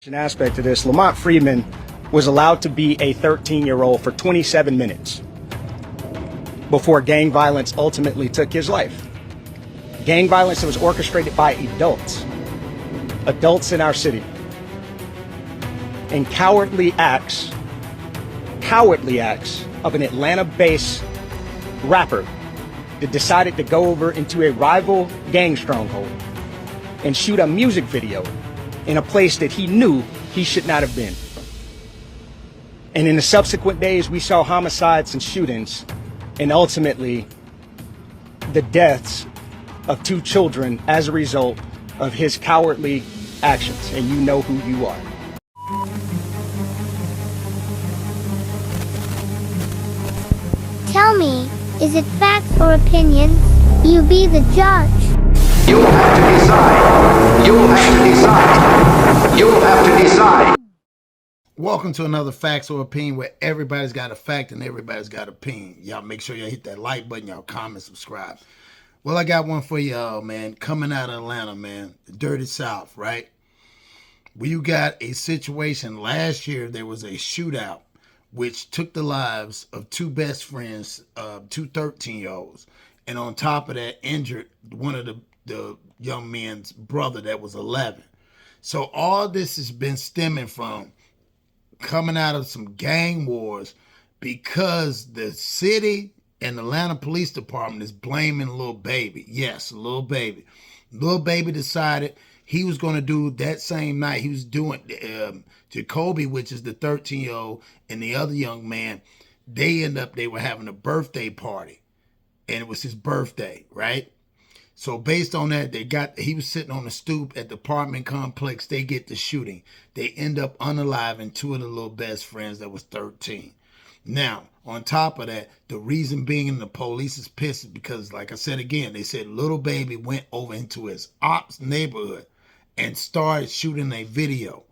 An aspect of this, Lamont Freeman was allowed to be a 13-year-old for 27 minutes before gang violence ultimately took his life. Gang violence that was orchestrated by adults in our city, and cowardly acts of an Atlanta-based rapper that decided to go over into a rival gang stronghold and shoot a music video in a place that he knew he should not have been. And in the subsequent days, we saw homicides and shootings, and ultimately the deaths of 2 children as a result of his cowardly actions. And you know who you are. Tell me, is it facts or opinions? You be the judge. You'll have to decide. You'll have to decide. You'll have to decide. Welcome to another Facts or Opinion where everybody's got a fact and everybody's got an opinion. Y'all make sure y'all hit that like button, y'all comment, subscribe. Well, I got one for y'all, man. Coming out of Atlanta, man. The Dirty South, right? Where you got a situation last year, there was a shootout which took the lives of 2 best friends, 2 13-year-olds. And on top of that, injured one of the young men's brother that was 11. So all this has been stemming from coming out of some gang wars because the city and the Atlanta Police Department is blaming Lil Baby. Yes, Lil Baby. Lil Baby decided he was going to do that same night. He was doing Jacoby, which is the 13-year-old, and the other young man. They were having a birthday party, and it was his birthday, right? So based on that, he was sitting on the stoop at the apartment complex. They get the shooting. They end up unaliving 2 of the little best friends that was 13. Now, on top of that, the reason being the police is pissed is because, like I said again, they said Lil Baby went over into his ops neighborhood and started shooting a video.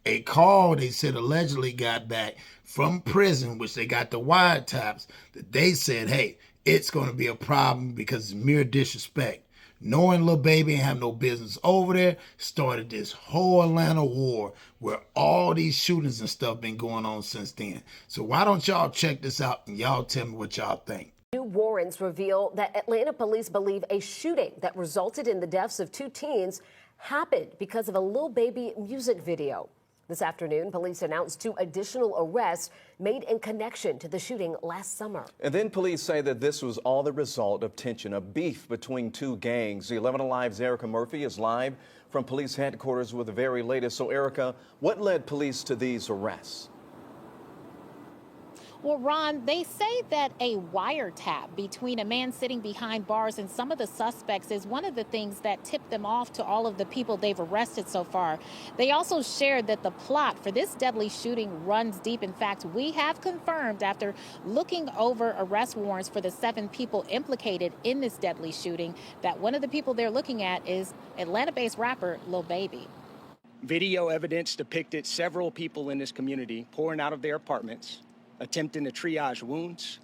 A call, they said, allegedly got back from prison, which they got the wiretaps, that they said, hey, it's going to be a problem because it's mere disrespect. Knowing Lil Baby ain't have no business over there, started this whole Atlanta war where all these shootings and stuff been going on since then. So why don't y'all check this out and y'all tell me what y'all think. New warrants reveal that Atlanta police believe a shooting that resulted in the deaths of 2 teens happened because of a Lil Baby music video. This afternoon, police announced 2 additional arrests made in connection to the shooting last summer. And then police say that this was all the result of tension, a beef between 2 gangs. The 11 Alive's Erica Murphy is live from police headquarters with the very latest. So, Erica, what led police to these arrests? Well, Ron, they say that a wiretap between a man sitting behind bars and some of the suspects is one of the things that tipped them off to all of the people they've arrested so far. They also shared that the plot for this deadly shooting runs deep. In fact, we have confirmed after looking over arrest warrants for the 7 people implicated in this deadly shooting that one of the people they're looking at is Atlanta-based rapper Lil Baby. Video evidence depicted several people in this community pouring out of their apartments, attempting to triage wounds,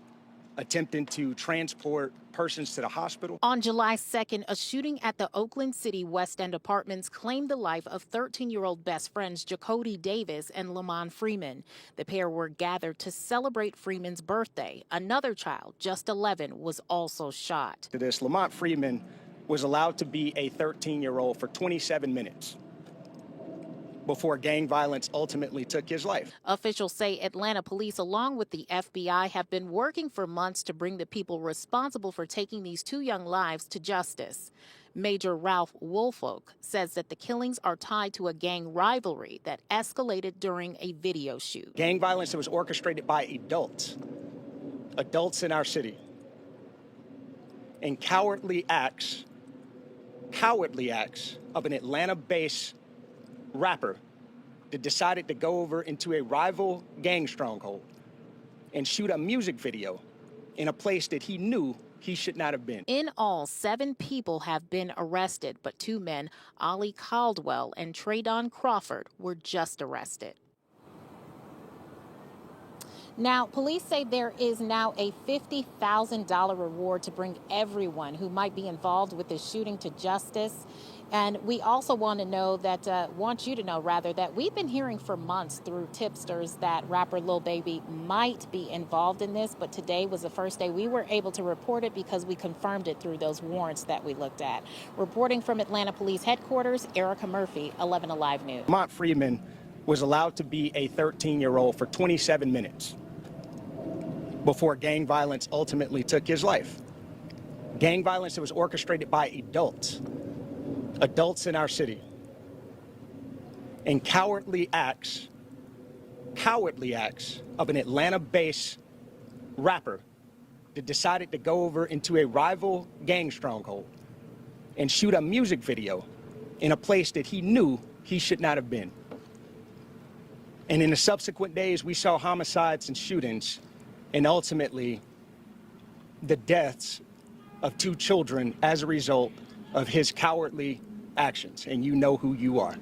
attempting to transport persons to the hospital. On July 2nd, a shooting at the Oakland City West End Apartments claimed the life of 13-year-old best friends Jacody Davis and Lamont Freeman. The pair were gathered to celebrate Freeman's birthday. Another child, just 11, was also shot. Lamont Freeman was allowed to be a 13-year-old for 27 minutes before gang violence ultimately took his life. Officials say Atlanta police, along with the FBI, have been working for months to bring the people responsible for taking these 2 young lives to justice. Major Ralph Woolfolk says that the killings are tied to a gang rivalry that escalated during a video shoot. Gang violence that was orchestrated by adults in our city, and cowardly acts of an Atlanta-based rapper that decided to go over into a rival gang stronghold and shoot a music video in a place that he knew he should not have been. In all, 7 people have been arrested, but 2 men, Ollie Caldwell and Traydon Crawford, were just arrested. Now, police say there is now a $50,000 reward to bring everyone who might be involved with this shooting to justice. And we also want you to know that we've been hearing for months through tipsters that rapper Lil Baby might be involved in this, but today was the first day we were able to report it because we confirmed it through those warrants that we looked at. Reporting from Atlanta Police Headquarters, Erica Murphy, 11 Alive News. Lamont Freeman was allowed to be a 13-year-old for 27 minutes before gang violence ultimately took his life. Gang violence that was orchestrated by adults in our city, and cowardly acts of an Atlanta-based rapper that decided to go over into a rival gang stronghold and shoot a music video in a place that he knew he should not have been. And in the subsequent days, we saw homicides and shootings, and ultimately the deaths of 2 children as a result of his cowardly actions. And you know who you are.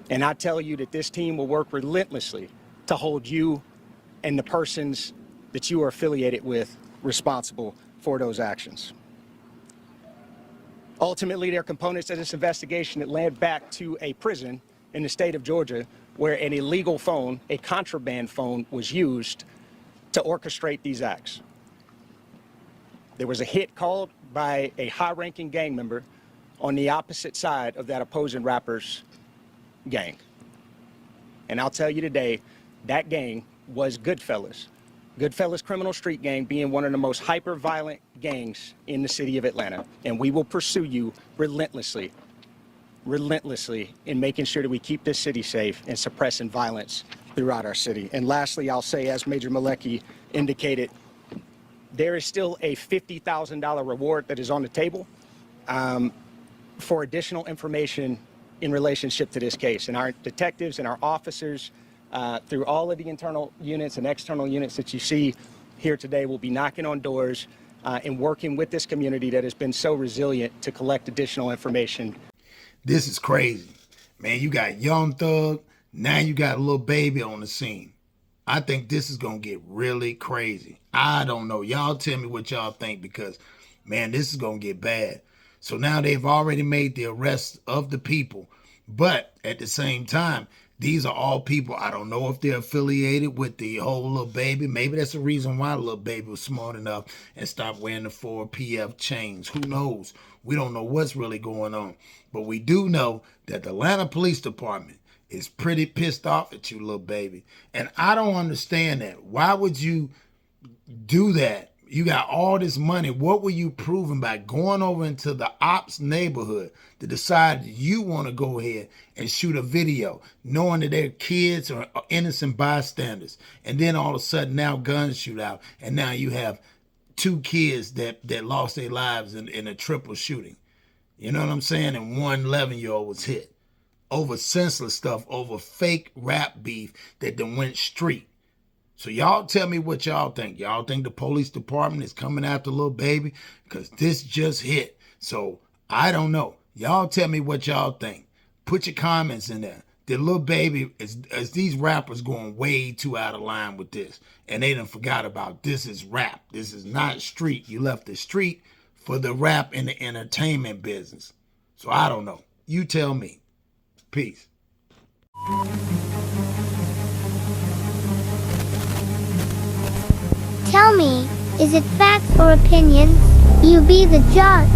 And I tell you that this team will work relentlessly to hold you and the persons that you are affiliated with responsible for those actions. Ultimately, there are components of this investigation that led back to a prison in the state of Georgia where an illegal phone, a contraband phone, was used to orchestrate these acts. There was a hit called by a high-ranking gang member on the opposite side of that opposing rapper's gang. And I'll tell you today, that gang was Goodfellas. Goodfellas Criminal Street Gang being one of the most hyper-violent gangs in the city of Atlanta. And we will pursue you relentlessly in making sure that we keep this city safe and suppressing violence throughout our city. And lastly, I'll say, as Major Malecki indicated, there is still a $50,000 reward that is on the table for additional information in relationship to this case. And our detectives and our officers, through all of the internal units and external units that you see here today, will be knocking on doors and working with this community that has been so resilient to collect additional information. This is crazy. Man, you got Young Thug, now you got Lil Baby on the scene. I think this is going to get really crazy. I don't know. Y'all tell me what y'all think, because, man, this is going to get bad. So now they've already made the arrest of the people. But at the same time, these are all people. I don't know if they're affiliated with the whole Lil Baby. Maybe that's the reason why Lil Baby was smart enough and stopped wearing the 4PF chains. Who knows? We don't know what's really going on. But we do know that the Atlanta Police Department is pretty pissed off at you, Lil Baby. And I don't understand that. Why would you do that? You got all this money. What were you proving by going over into the ops neighborhood to decide you want to go ahead and shoot a video, knowing that they're kids or innocent bystanders? And then all of a sudden now guns shoot out, and now you have 2 kids that lost their lives in a triple shooting. You know what I'm saying? And one 11-year-old was hit over senseless stuff, over fake rap beef that then went street. So y'all tell me what y'all think. Y'all think the police department is coming after Lil Baby? Because this just hit. So I don't know. Y'all tell me what y'all think. Put your comments in there. The Lil Baby, is these rappers going way too out of line with this? And they done forgot about this is rap. This is not street. You left the street for the rap and the entertainment business. So I don't know. You tell me. Peace. Tell me, is it facts or opinions? You be the judge.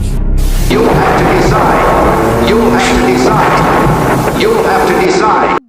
You'll have to decide. You'll have to decide. You'll have to decide.